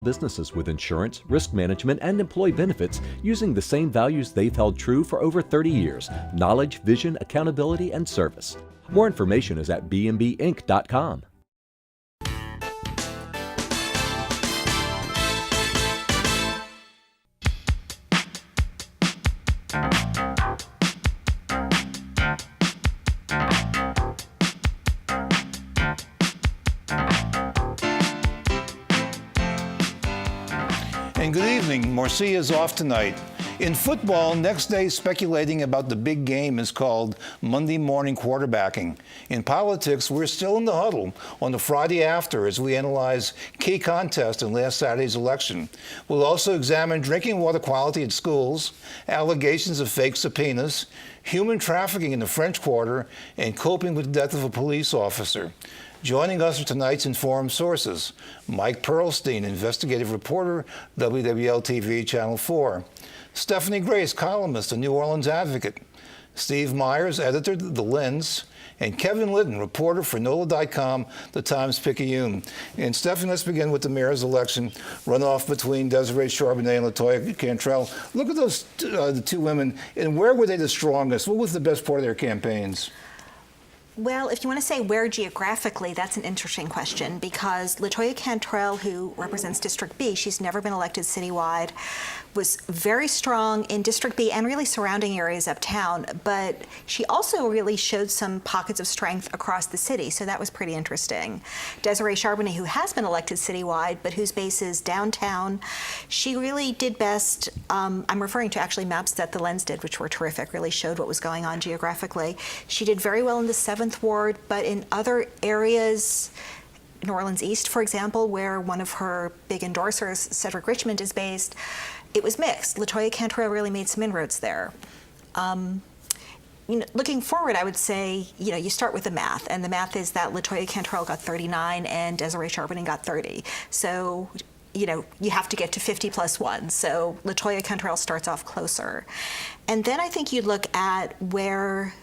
businesses with insurance, risk management, and employee benefits using the same values they've held true for over 30 years: knowledge, vision, accountability, and service. More information is at bmbinc.com. And good evening. Marcia is off tonight. In football, next day speculating about the big game is called Monday morning quarterbacking. In politics, we're still in the huddle on the Friday after as we analyze key contests in last Saturday's election. We'll also examine drinking water quality at schools, allegations of fake subpoenas, human trafficking in the French Quarter, and coping with the death of a police officer. Joining us are tonight's Informed Sources: Mike Perlstein, investigative reporter, WWL-TV Channel 4. Stephanie Grace, columnist, The New Orleans Advocate. Steve Myers, editor, The Lens. And Kevin Litton, reporter for NOLA.com, The Times-Picayune. And Stephanie, let's begin with the mayor's election runoff between Desiree Charbonnet and LaToya Cantrell. Look at those the two women, and where were they the strongest? What was the best part of their campaigns? Well, if you want to say where geographically, that's an interesting question, because LaToya Cantrell, who represents District B, she's never been elected citywide, was very strong in District B and really surrounding areas uptown, but she also really showed some pockets of strength across the city, so that was pretty interesting. Desiree Charbonnet, who has been elected citywide, but whose base is downtown, she really did best. I'm referring to actually maps that the Lens did, which were terrific, really showed what was going on geographically. She did very well in the 7th Ward, but in other areas, New Orleans East, for example, where one of her big endorsers, Cedric Richmond, is based, it was mixed. LaToya Cantrell really made some inroads there. Looking forward, I would say, you start with the math, and the math is that LaToya Cantrell got 39 and Desiree Charbonnet got 30. So, you have to get to 50 plus 1. So LaToya Cantrell starts off closer. And then I think you look at where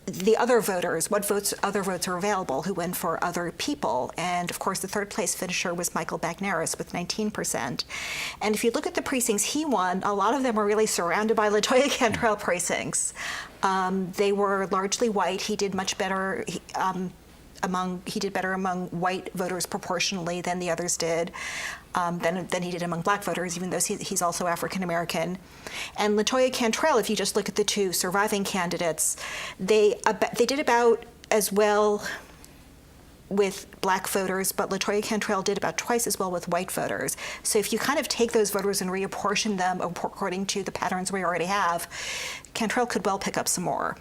the other voters, other votes are available, who went for other people. And of course, the third place finisher was Michael Bagneris with 19%. And if you look at the precincts he won, a lot of them were really surrounded by LaToya Cantrell precincts. They were largely white. He did much better among white voters proportionally than the others did, than he did among black voters, even though he's also African American. And LaToya Cantrell, if you just look at the two surviving candidates, they did about as well with black voters, but LaToya Cantrell did about twice as well with white voters. So if you kind of take those voters and reapportion them according to the patterns we already have, Cantrell could well pick up some more.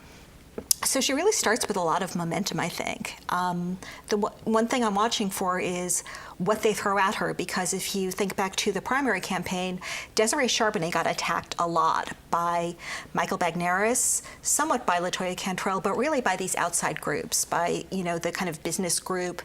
So she really starts with a lot of momentum, I think. The one thing I'm watching for is what they throw at her, because if you think back to the primary campaign, Desiree Charbonnet got attacked a lot by Michael Bagneris, somewhat by LaToya Cantrell, but really by these outside groups, by the kind of business group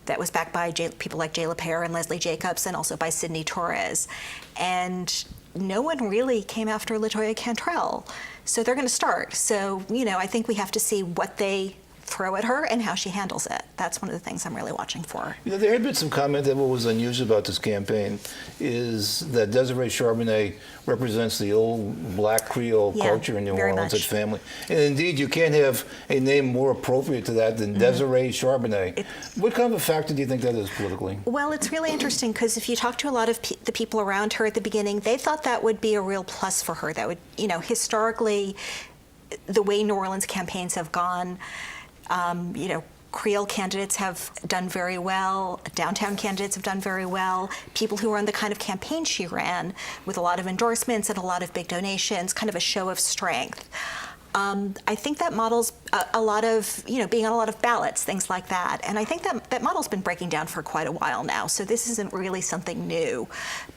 that was backed by people like Jay LaPierre and Leslie Jacobs, and also by Sidney Torres. And no one really came after LaToya Cantrell. So they're going to start. So, I think we have to see what they throw at her and how she handles it. That's one of the things I'm really watching for. There had been some comment that what was unusual about this campaign is that Desiree Charbonnet represents the old black Creole culture in New Orleans, its family. And indeed, you can't have a name more appropriate to that than Desiree Charbonnet. What kind of a factor do you think that is politically? Well, it's really interesting because if you talk to a lot of the people around her at the beginning, they thought that would be a real plus for her. That would, historically, the way New Orleans campaigns have gone, Creole candidates have done very well, downtown candidates have done very well, people who run the kind of campaign she ran with a lot of endorsements and a lot of big donations, kind of a show of strength. I think that models a lot of, being on a lot of ballots, things like that. And I think that model's been breaking down for quite a while now, so this isn't really something new,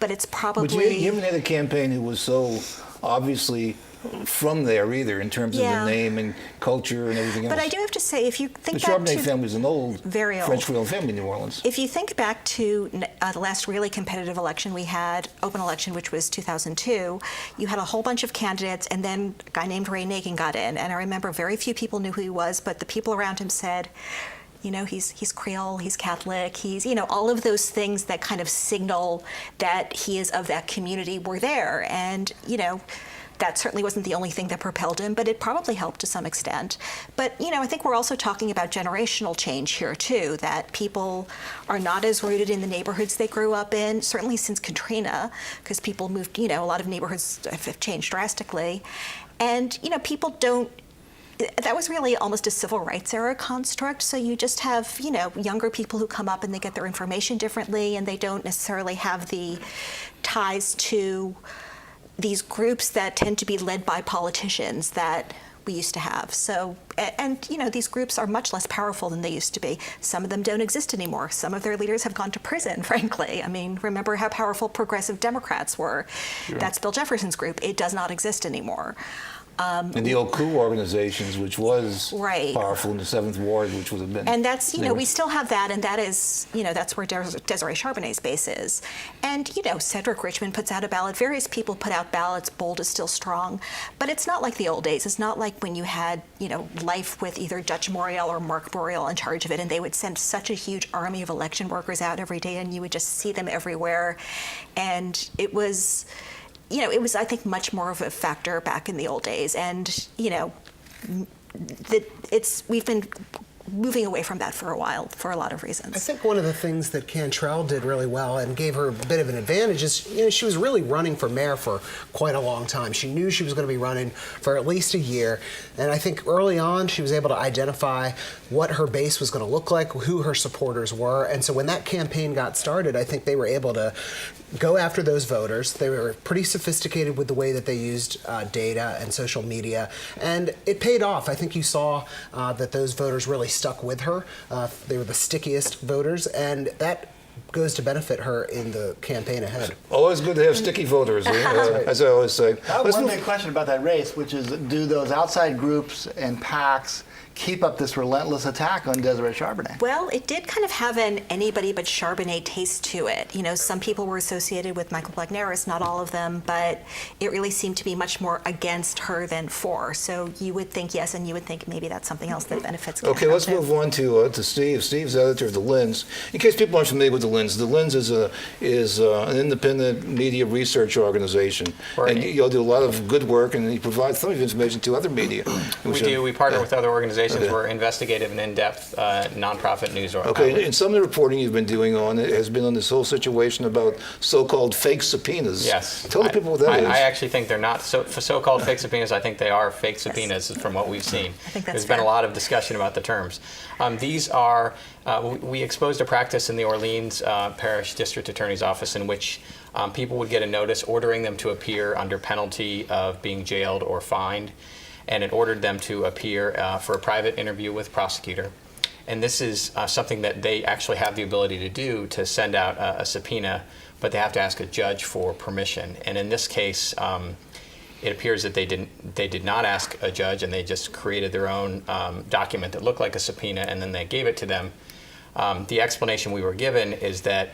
but it's probably... But you haven't had a campaign who was so obviously from there either, in terms of the name and culture and everything else. But I do have to say, if you think the back Charbonnet to... family is an old very old French Creole family in New Orleans. If you think back to the last really competitive election we had, open election, which was 2002, you had a whole bunch of candidates, and then a guy named Ray Nagin got in. And I remember very few people knew who he was, but the people around him said, You know, he's Creole, he's Catholic, he's, you know, all of those things that kind of signal that he is of that community were there. And, you know, that certainly wasn't the only thing that propelled him, but it probably helped to some extent. But, you know, I think we're also talking about generational change here, too, that people are not as rooted in the neighborhoods they grew up in, certainly since Katrina, because people moved, you know, a lot of neighborhoods have changed drastically. And, you know, people don't, that was really almost a civil rights era construct. So you just have, you know, younger people who come up and they get their information differently, and they don't necessarily have the ties to these groups that tend to be led by politicians that we used to have. So, and you know, these groups are much less powerful than they used to be. Some of them don't exist anymore. Some of their leaders have gone to prison, frankly. I mean, remember how powerful progressive Democrats were. Sure. That's Bill Jefferson's group. It does not exist anymore. And the old coup organizations, which was right. powerful in the 7th Ward, which would have been. And that's, you know, we still have that, and that is, you know, that's where Desiree Charbonnet's base is. And, you know, Cedric Richmond puts out a ballot. Various people put out ballots. Bold is still strong. But it's not like the old days. It's not like when you had, you know, Life with either Dutch Morial or Mark Morial in charge of it, and they would send such a huge army of election workers out every day, and you would just see them everywhere. And it was, you know, it was, I think, much more of a factor back in the old days. And, you know, we've been moving away from that for a while for a lot of reasons. I think one of the things that Cantrell did really well and gave her a bit of an advantage is, you know, she was really running for mayor for quite a long time. She knew she was going to be running for at least a year. And I think early on she was able to identify what her base was going to look like, who her supporters were. And so when that campaign got started, I think they were able to go after those voters. They were pretty sophisticated with the way that they used data and social media, and it paid off. I think you saw that those voters really stuck with her. They were the stickiest voters, and that goes to benefit her in the campaign ahead. Always good to have sticky voters, as I always say. One big question about that race, which is, do those outside groups and PACs keep up this relentless attack on Desiree Charbonnet? Well, it did kind of have an anybody but Charbonnet taste to it. You know, some people were associated with Michael Blagneris, not all of them, but it really seemed to be much more against her than for. So you would think yes, and you would think maybe that's something else that benefits. Okay, let's move on to Steve. Steve's editor of The Lens. In case people aren't familiar with The Lens is an independent media research organization. Right. And you'll do a lot of good work, and you provide some of the information to other media. We do. We partner with other organizations. We're investigative and in-depth nonprofit news Okay, outlet. and some of the reporting you've been doing on it has been on this whole situation about so-called fake subpoenas. Yes. Tell the people what that is. I actually think they're not so-called fake subpoenas. I think they are fake subpoenas from what we've seen. I think that's There's been fair. a lot of discussion about the terms. These are, we exposed a practice in the Orleans Parish District Attorney's Office in which people would get a notice ordering them to appear under penalty of being jailed or fined. And it ordered them to appear for a private interview with a prosecutor. And this is something that they actually have the ability to do, to send out a subpoena, but they have to ask a judge for permission. And in this case, it appears that they did not ask a judge, and they just created their own document that looked like a subpoena, and then they gave it to them. The explanation we were given is that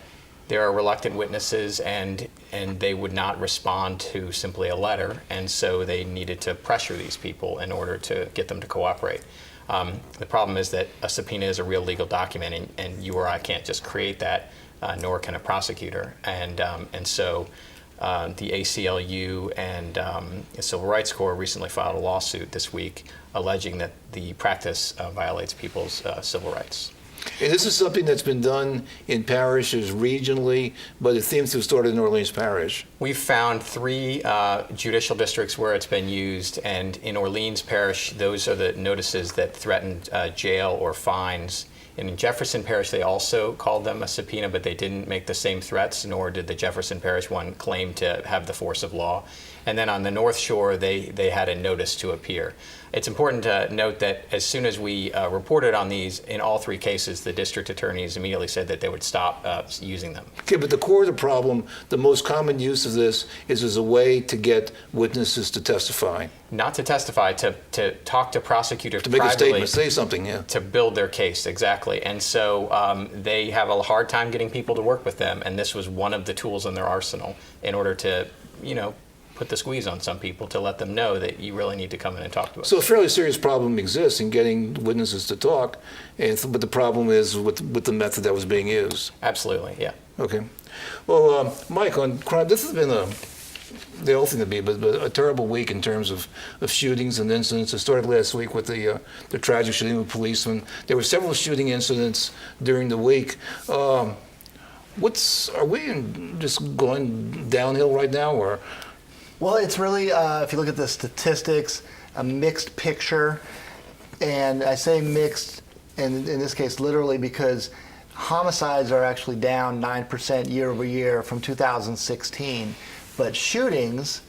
there are reluctant witnesses, and they would not respond to simply a letter, and so they needed to pressure these people in order to get them to cooperate. The problem is that a subpoena is a real legal document, and you or I can't just create that, nor can a prosecutor. And so the ACLU and the Civil Rights Corps recently filed a lawsuit this week alleging that the practice violates people's civil rights. And this is something that's been done in parishes regionally, but it seems to have started in Orleans Parish. We've found 3 judicial districts where it's been used, and in Orleans Parish, those are the notices that threatened jail or fines. And in Jefferson Parish, they also called them a subpoena, but they didn't make the same threats, nor did the Jefferson Parish one claim to have the force of law. And then on the North Shore, they had a notice to appear. It's important to note that as soon as we reported on these, in all 3 cases, the district attorneys immediately said that they would stop using them. Okay, but the core of the problem, the most common use of this is as a way to get witnesses to testify. Not to testify, to talk to prosecutors To make a privately, statement, say something, yeah. to build their case, exactly. And so they have a hard time getting people to work with them, and this was one of the tools in their arsenal in order to, put the squeeze on some people to let them know that you really need to come in and talk to us. So a fairly serious problem exists in getting witnesses to talk, but the problem is with the method that was being used. Absolutely, yeah. Okay. Well, Mike, on crime, this has been the whole thing to be, but a terrible week in terms of shootings and incidents. It started last week with the tragic shooting of a policeman. There were several shooting incidents during the week. Are we just going downhill right now, or? Well, it's really, if you look at the statistics, a mixed picture. And I say mixed, and in this case, literally, because homicides are actually down 9% year over year from 2016. But shootings,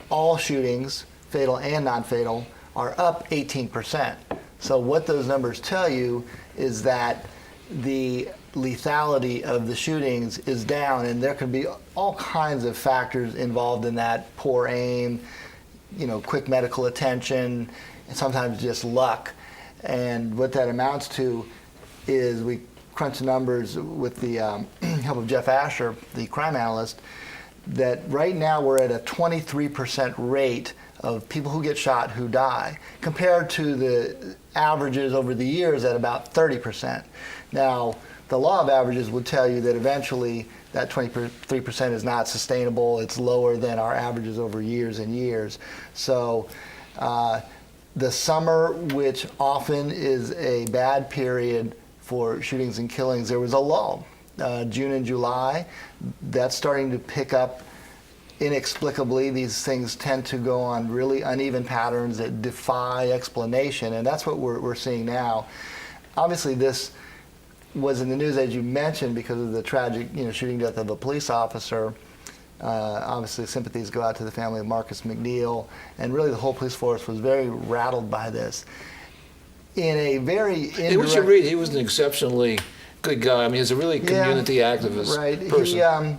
all shootings, fatal and non-fatal, are up 18%. So what those numbers tell you is that the lethality of the shootings is down, and there can be all kinds of factors involved in that: poor aim, quick medical attention, and sometimes just luck. And what that amounts to is, we crunched the numbers with the help of Jeff Asher, the crime analyst, that right now we're at a 23% rate of people who get shot who die, compared to the averages over the years at about 30%. Now, the law of averages would tell you that eventually that 23% is not sustainable. It's lower than our averages over years and years. So the summer, which often is a bad period for shootings and killings, there was a lull. June and July, that's starting to pick up inexplicably. These things tend to go on really uneven patterns that defy explanation, and that's what we're seeing now. Obviously, this was in the news, as you mentioned, because of the tragic shooting death of a police officer. Obviously, sympathies go out to the family of Marcus McNeil, and really the whole police force was very rattled by this. In a very indirect... What you read, he was an exceptionally good guy. I mean, he's a really community activist person.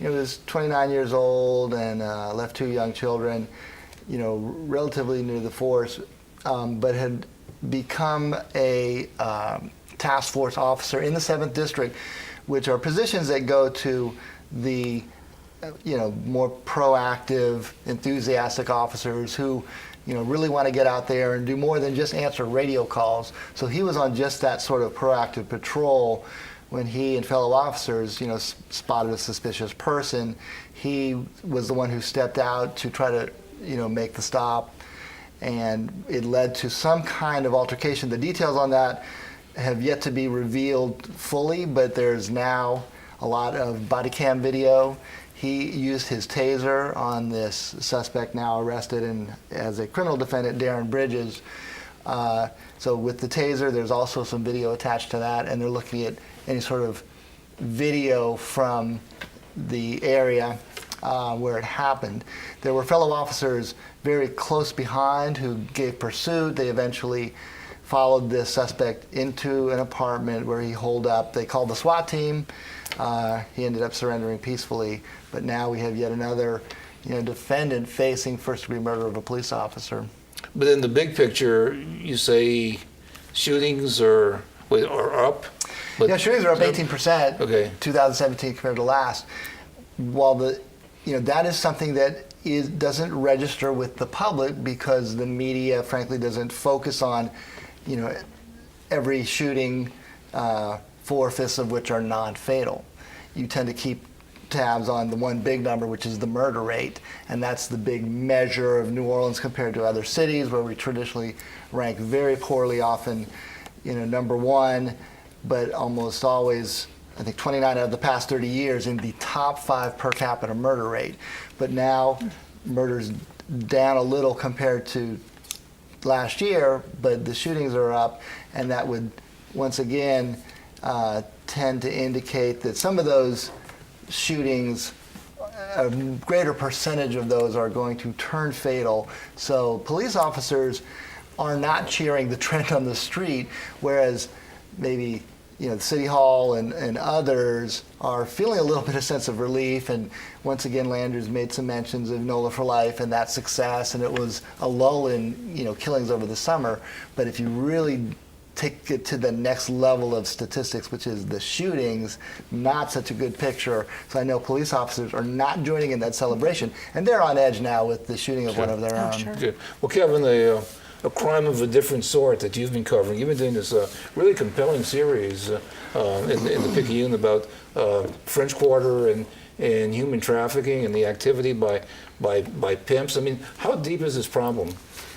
He was 29 years old and left 2 young children, relatively new to the force, but had become a task force officer in the 7th District, which are positions that go to the more proactive, enthusiastic officers who really want to get out there and do more than just answer radio calls. So he was on just that sort of proactive patrol when he and fellow officers, spotted a suspicious person. He was the one who stepped out to try to, make the stop, and it led to some kind of altercation. The details on that have yet to be revealed fully, but there's now a lot of body cam video. He used his taser on this suspect now arrested as a criminal defendant, Darren Bridges. So with the taser, there's also some video attached to that, and they're looking at any sort of video from the area where it happened. There were fellow officers very close behind who gave pursuit. They eventually followed this suspect into an apartment where he holed up. They called the SWAT team. He ended up surrendering peacefully, but now we have yet another defendant facing first-degree murder of a police officer. But in the big picture, you say shootings are up? Yeah, shootings are up 18%, okay. 2017 compared to last. While that is something that doesn't register with the public because the media, frankly, doesn't focus on, every shooting, 4/5 of which are non-fatal. You tend to keep tabs on the one big number, which is the murder rate, and that's the big measure of New Orleans compared to other cities where we traditionally rank very poorly, often, number 1, but almost always, I think 29 out of the past 30 years, in the top 5 per capita murder rate. But now murder's down a little compared to last year, but the shootings are up, and that would once again tend to indicate that some of those shootings, a greater percentage of those are going to turn fatal. So police officers are not cheering the trend on the street, whereas maybe the City Hall and others are feeling a little bit of sense of relief. And once again, Landers made some mentions of NOLA for Life and that success, and it was a lull in killings over the summer. But if you really take it to the next level of statistics, which is the shootings, not such a good picture. So I know police officers are not joining in that celebration, and they're on edge now with the shooting of one of their own. Sure. Yeah. Well, Kevin, a crime of a different sort that you've been covering. You've been doing this really compelling series in the Picayune about French Quarter and human trafficking and the activity by pimps. I mean, how deep is this problem?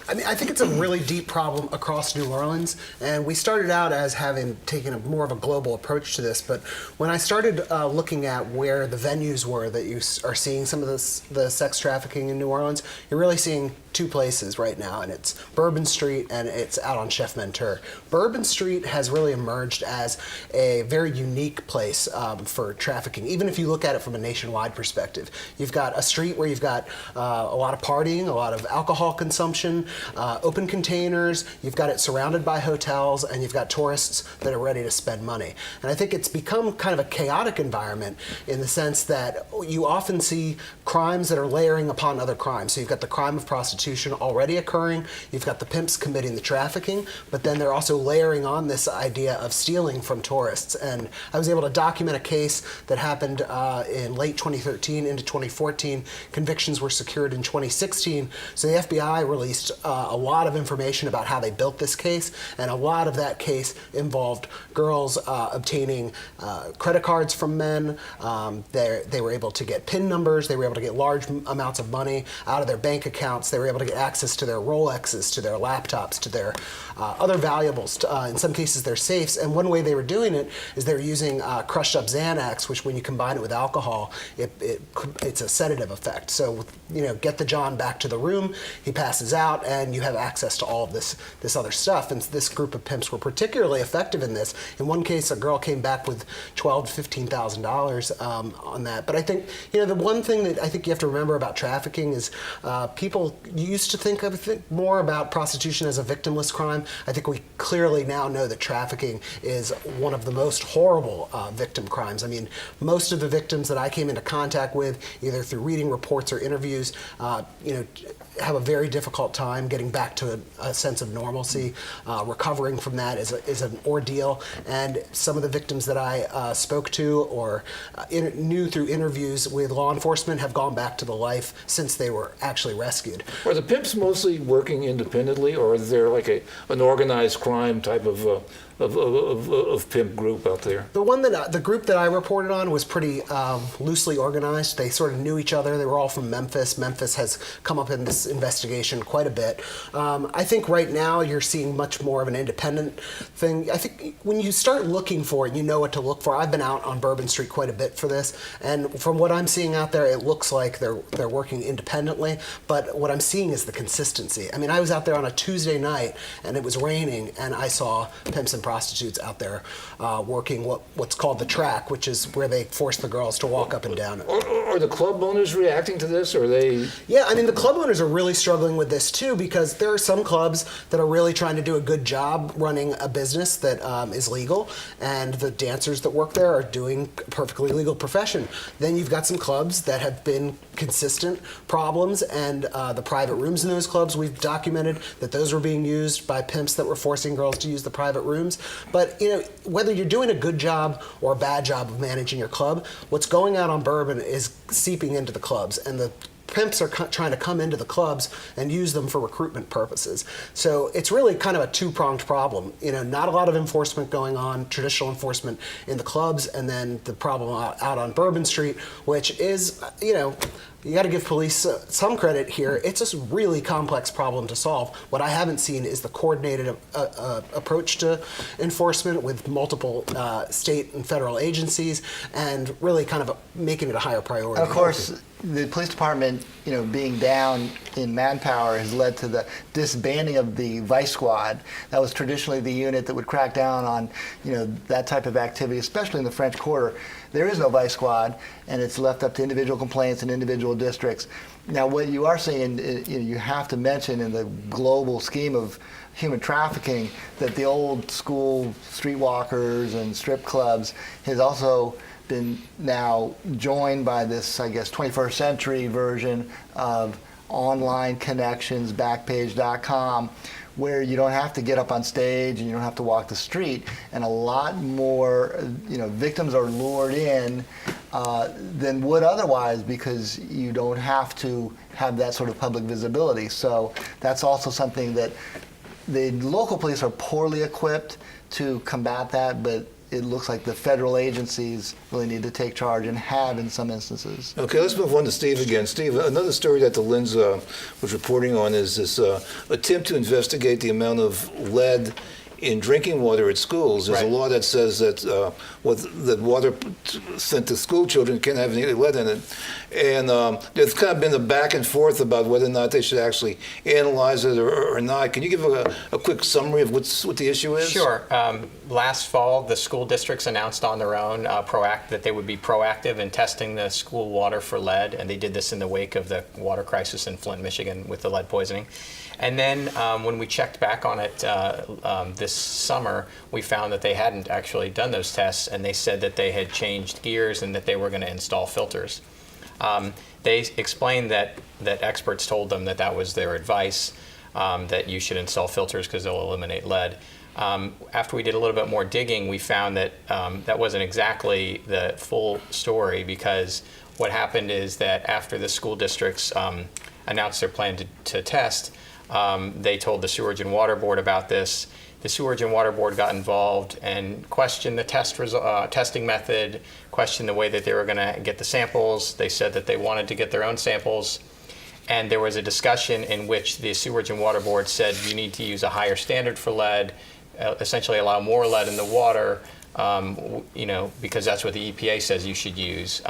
I mean, I think it's a really deep problem across New Orleans, and we started out as having taken more of a global approach to this. But when I started looking at where the venues were that you are seeing some of the sex trafficking in New Orleans, you're really seeing two places right now, and it's Bourbon Street and it's out on Chef Menteur. Bourbon Street has really emerged as a very unique place for trafficking, even if you look at it from a nationwide perspective. You've got a street where you've got a lot of partying, a lot of alcohol consumption, open containers, you've got it surrounded by hotels, and you've got tourists that are ready to spend money. And I think it's become kind of a chaotic environment in the sense that you often see crimes that are layering upon other crimes. So you've got the crime of prostitution already occurring, you've got the pimps committing the trafficking, but then they're also layering on this idea of stealing from tourists. And I was able to document a case that happened in late 2013 into 2014. Convictions were secured in 2016. So the FBI released a lot of information about how they built this case, and a lot of that case involved girls obtaining credit cards from men. They were able to get PIN numbers, they were able to get large amounts of money out of their bank accounts, they were able to get access to their Rolexes, to their laptops, to their other valuables, in some cases their safes. And one way they were doing it is they were using crushed up Xanax, which when you combine it with alcohol, it's a sedative effect. So, get the John back to the room, he passes out, and you have access to all of this other stuff. And this group of pimps were particularly effective in this. In one case, a girl came back with $12,000 to $15,000 on that. But I think, the one thing that I think you have to remember about trafficking is people used to think more about prostitution as a victimless crime. I think we clearly now know that trafficking is one of the most horrible victim crimes. I mean, most of the victims that I came into contact with, either through reading reports or interviews, have a very difficult time getting back to a sense of normalcy. Recovering from that is an ordeal. And some of the victims that I spoke to or knew through interviews with law enforcement have gone back to the life since they were actually rescued. Are the pimps mostly working independently, or is there like an organized crime type of pimp group out there? The group that I reported on was pretty loosely organized. They sort of knew each other. They were all from Memphis. Memphis has come up in this investigation quite a bit. I think right now you're seeing much more of an independent thing. I think when you start looking for it, you know what to look for. I've been out on Bourbon Street quite a bit for this, and from what I'm seeing out there, it looks like they're working independently, but what I'm seeing is the consistency. I mean, I was out there on a Tuesday night, and it was raining, and I saw pimps and prostitutes out there working what's called the track, which is where they force the girls to walk up and down. Are the club owners reacting to this, or are they? Yeah, I mean, the club owners are really struggling with this too, because there are some clubs that are really trying to do a good job running a business that is legal, and the dancers that work there are doing a perfectly legal profession. Then you've got some clubs that have been consistent problems, and the private rooms in those clubs, we've documented that those were being used by pimps that were forcing girls to use the private rooms. But whether you're doing a good job or a bad job of managing your club, what's going out on Bourbon is seeping into the clubs, and the pimps are trying to come into the clubs and use them for recruitment purposes. So it's really kind of a two-pronged problem. Not a lot of enforcement going on, traditional enforcement in the clubs, and then the problem out on Bourbon Street, which is, you got to give police some credit here. It's a really complex problem to solve. What I haven't seen is the coordinated approach to enforcement with multiple state and federal agencies, and really kind of making it a higher priority. Of course, the police department, being down in manpower has led to the disbanding of the Vice Squad. That was traditionally the unit that would crack down on, that type of activity, especially in the French Quarter. There is no Vice Squad, and it's left up to individual complaints in individual districts. Now, what you are seeing, you have to mention in the global scheme of human trafficking that the old school streetwalkers and strip clubs has also been now joined by this, I guess, 21st century version of online connections, Backpage.com, where you don't have to get up on stage and you don't have to walk the street, and a lot more victims are lured in than would otherwise, because you don't have to have that sort of public visibility. So that's also something that the local police are poorly equipped to combat that, but it looks like the federal agencies really need to take charge, and have in some instances. Okay, let's move on to Steve again. Steve, another story that the Linz was reporting on is this attempt to investigate the amount of lead in drinking water at schools. There's a law that says that that water sent to school children can't have any lead in it. And there's kind of been a back and forth about whether or not they should actually analyze it or not. Can you give a quick summary of what the issue is? Sure. Last fall, the school districts announced on their own that they would be proactive in testing the school water for lead, and they did this in the wake of the water crisis in Flint, Michigan with the lead poisoning. And then when we checked back on it this summer, we found that they hadn't actually done those tests, and they said that they had changed gears and that they were going to install filters. They explained that experts told them that was their advice, that you should install filters because they'll eliminate lead. After we did a little bit more digging, we found that that wasn't exactly the full story, because what happened is that after the school districts announced their plan to test, they told the Sewerage and Water Board about this. The Sewerage and Water Board got involved and questioned the testing method, questioned the way that they were going to get the samples. They said that they wanted to get their own samples. And there was a discussion in which the Sewerage and Water Board said you need to use a higher standard for lead, essentially allow more lead in the water, because that's what the EPA says you should use.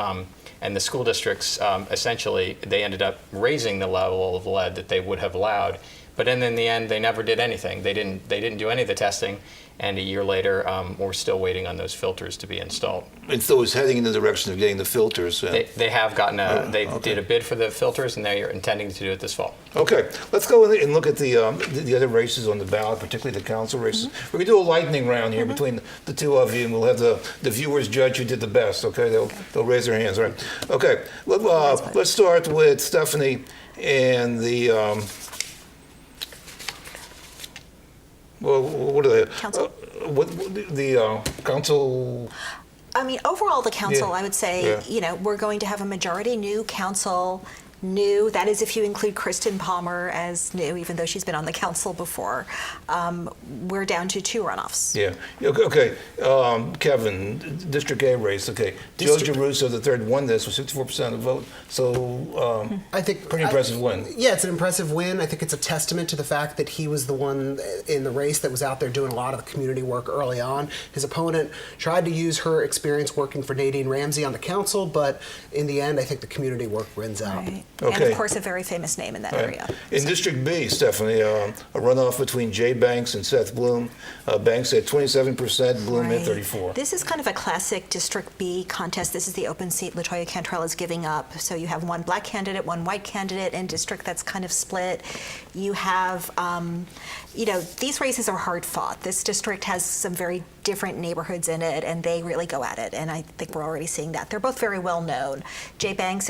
And the school districts, essentially, they ended up raising the level of lead that they would have allowed. But then in the end, they never did anything. They didn't do any of the testing. And a year later, we're still waiting on those filters to be installed. And so it's heading in the direction of getting the filters. They have gotten did a bid for the filters, and they are intending to do it this fall. Okay, let's go and look at the other races on the ballot, particularly the council races. We're going to do a lightning round here between the two of you, and we'll have the viewers judge who did the best. Okay, they'll raise their hands. Right? Okay, let's start with Stephanie and the. Well, what are they? Council? The council. I mean, overall, the council, Yeah. I would say, we're going to have a majority new council. New, that is if you include Kristen Palmer as new, even though she's been on the council before. We're down to 2 runoffs. Yeah. Okay. Kevin, District A race. Okay. Joe Giarrusso III won this with 64% of the vote. So I think pretty impressive win. Yeah, it's an impressive win. I think it's a testament to the fact that he was the one in the race that was out there doing a lot of the community work early on. His opponent tried to use her experience working for Nadine Ramsey on the council, but in the end, I think the community work wins out. Right. Okay. And of course, a very famous name in that area. In District B, Stephanie, a runoff between Jay Banks and Seth Bloom. Banks had 27%, Bloom had 34%. This is kind of a classic District B contest. This is the open seat LaToya Cantrell is giving up. So you have one black candidate, one white candidate in district that's kind of split. You have, these races are hard fought. This district has some very different neighborhoods in it, and they really go at it. And I think we're already seeing that. They're both very well known. Jay Banks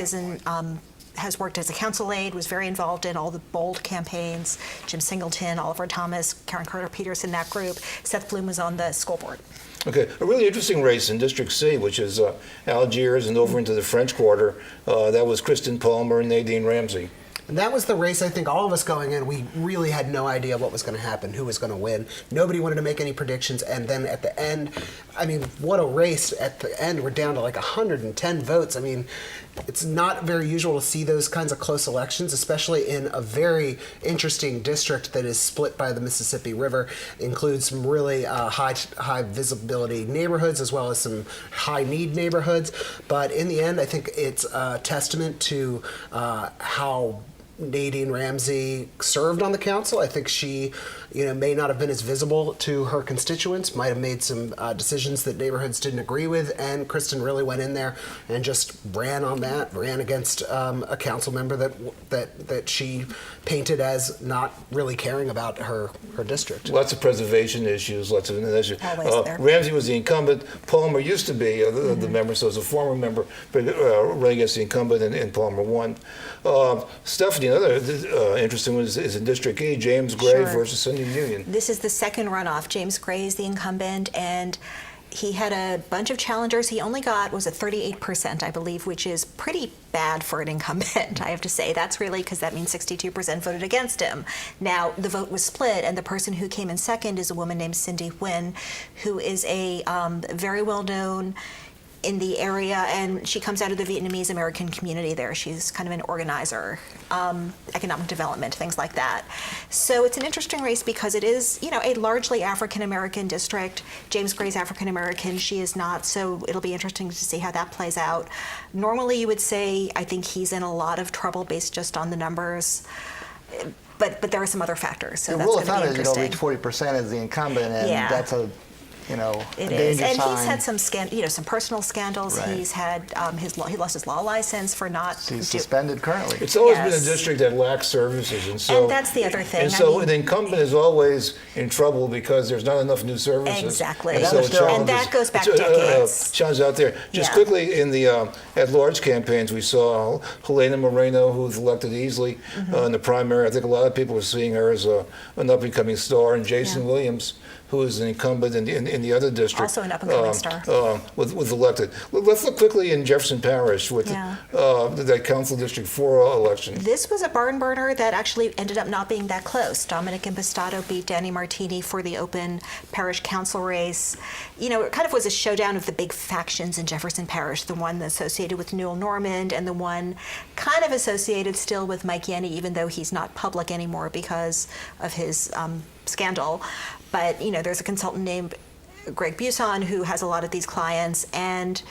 has worked as a council aide, was very involved in all the bold campaigns. Jim Singleton, Oliver Thomas, Karen Carter-Peters in that group. Seth Bloom was on the school board. Okay, a really interesting race in District C, which is Algiers and over into the French Quarter. That was Kristen Palmer and Nadine Ramsey. And that was the race, I think, all of us going in, we really had no idea what was going to happen, who was going to win. Nobody wanted to make any predictions. And then at the end, I mean, what a race. At the end, we're down to like 110 votes. I mean, it's not very usual to see those kinds of close elections, especially in a very interesting district that is split by the Mississippi River. It includes some really high visibility neighborhoods as well as some high need neighborhoods. But in the end, I think it's a testament to how Nadine Ramsey served on the council. I think she, may not have been as visible to her constituents, might have made some decisions that neighborhoods didn't agree with, and Kristen really went in there and just ran against a council member that she painted as not really caring about her district. Lots of preservation issues, lots of issues. Always there. Ramsey was the incumbent. Palmer used to be the member, so as a former member, but ran against the incumbent, and Palmer won. Stephanie, another interesting one is in District E, James Gray Sure. versus Cindy Union. This is the second runoff. James Gray is the incumbent, and he had a bunch of challengers. He only got, was it 38%, I believe, which is pretty bad for an incumbent, I have to say. That's really because that means 62% voted against him. Now, the vote was split, and the person who came in second is a woman named Cindy Nguyen, who is a very well-known in the area, and she comes out of the Vietnamese American community there. She's kind of an organizer, economic development, things like that. So it's an interesting race because it is, a largely African American district. James Gray's African American, she is not, so it'll be interesting to see how that plays out. Normally you would say, I think he's in a lot of trouble based just on the numbers, but there are some other factors, so The that's rule going of to be thumb is you interesting. don't reach 40% as the incumbent, and Yeah. that's a It danger is, and sign. he's had some some personal scandals. Right. He's had he lost his law license for not. He's suspended currently. It's always Yes. been a district that lacks services, and so. And that's the other thing. And I so mean- the incumbent is always in trouble because there's not enough new services. Exactly. And, And so that it is still- and challenges- that goes back it's, decades. Challenge out there. Just Yeah. quickly, in the at-large campaigns, we saw Helena Moreno, who was elected easily Mm-hmm. in the primary. I think a lot of people were seeing her as an up-and-coming star, and Jason Yeah. Williams, who is an incumbent in the other district. Also an up-and-coming star. Was elected. Let's look quickly in Jefferson Parish with Yeah. that Council District 4 election. This was a barn burner that actually ended up not being that close. Dominic Impastato beat Danny Martini for the open parish council race. It kind of was a showdown of the big factions in Jefferson Parish, the one associated with Newell Normand and the one kind of associated still with Mike Yenny, even though he's not public anymore because of his scandal. But, there's a consultant named Greg Buson who has a lot of these clients, and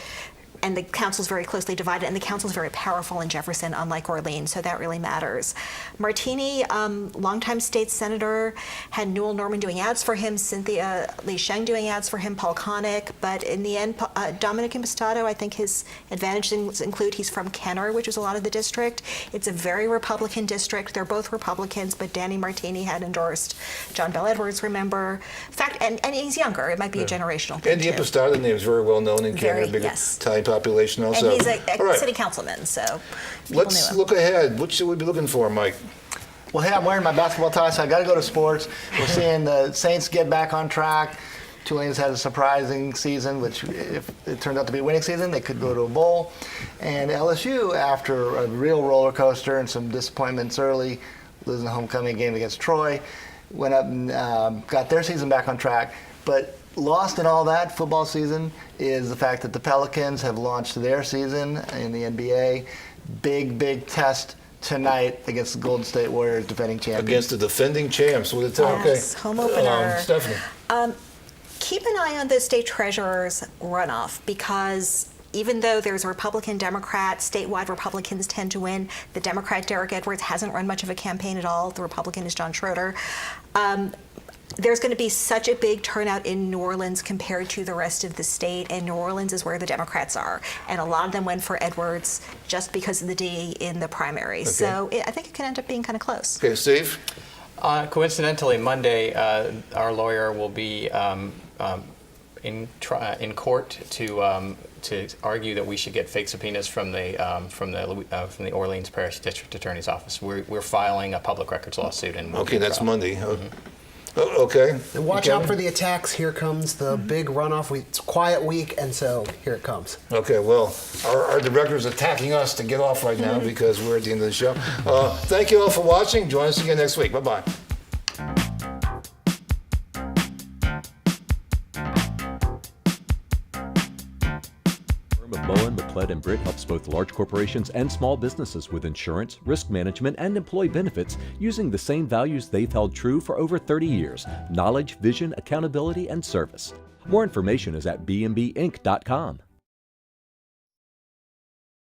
the council's very closely divided, and the council's very powerful in Jefferson, unlike Orleans, so that really matters. Martini, longtime state senator, had Newell Normand doing ads for him, Cynthia Lee Sheng doing ads for him, Paul Connick, but in the end, Dominic Impastato, I think his advantages include he's from Kenner, which is a lot of the district. It's a very Republican district. They're both Republicans, but Danny Martini had endorsed John Bell Edwards, remember. In fact, and he's younger. It might be a generational thing, And the too. Impastato name is very well known in Canada, Very, big yes. Italian population also. And he's a All right, city councilman, so people let's knew him. look ahead. What should we be looking for, Mike? Well, hey, I'm wearing my basketball tie, so I got to go to sports. We're seeing the Saints get back on track. Tulane's had a surprising season, which if it turned out to be a winning season, they could go to a bowl. And LSU, after a real roller coaster and some disappointments early, losing the homecoming game against Troy, went up and got their season back on track. But lost in all that football season is the fact that the Pelicans have launched their season in the NBA. Big test tonight against the Golden State Warriors, defending champions. Against the defending champs. What did it Yes, okay. home opener. Stephanie. Keep an eye on the state treasurer's runoff, because even though there's a Republican, Democrat, statewide Republicans tend to win. The Democrat, Derek Edwards, hasn't run much of a campaign at all. The Republican is John Schroeder. There's going to be such a big turnout in New Orleans compared to the rest of the state, and New Orleans is where the Democrats are. And a lot of them went for Edwards just because of the D in the primary. So I think it can end up being kind of close. Okay, Steve. Coincidentally, Monday, our lawyer will be in court to argue that we should get fake subpoenas from the Orleans Parish District Attorney's Office. We're filing a public records lawsuit, and we'll Okay, be in that's trial. Monday. Okay. And watch Kevin? out for the attacks. Here comes the big runoff. It's a quiet week, and so here it comes. Okay, well, our director's attacking us to get off right now because we're at the end of the show. Thank you all for watching. Join us again next week. Bye-bye. Firm of Bowen, McLeod and Britt helps both large corporations and small businesses with insurance, risk management, and employee benefits using the same values they've held true for over 30 years: knowledge, vision, accountability, and service. More information is at bmbinc.com.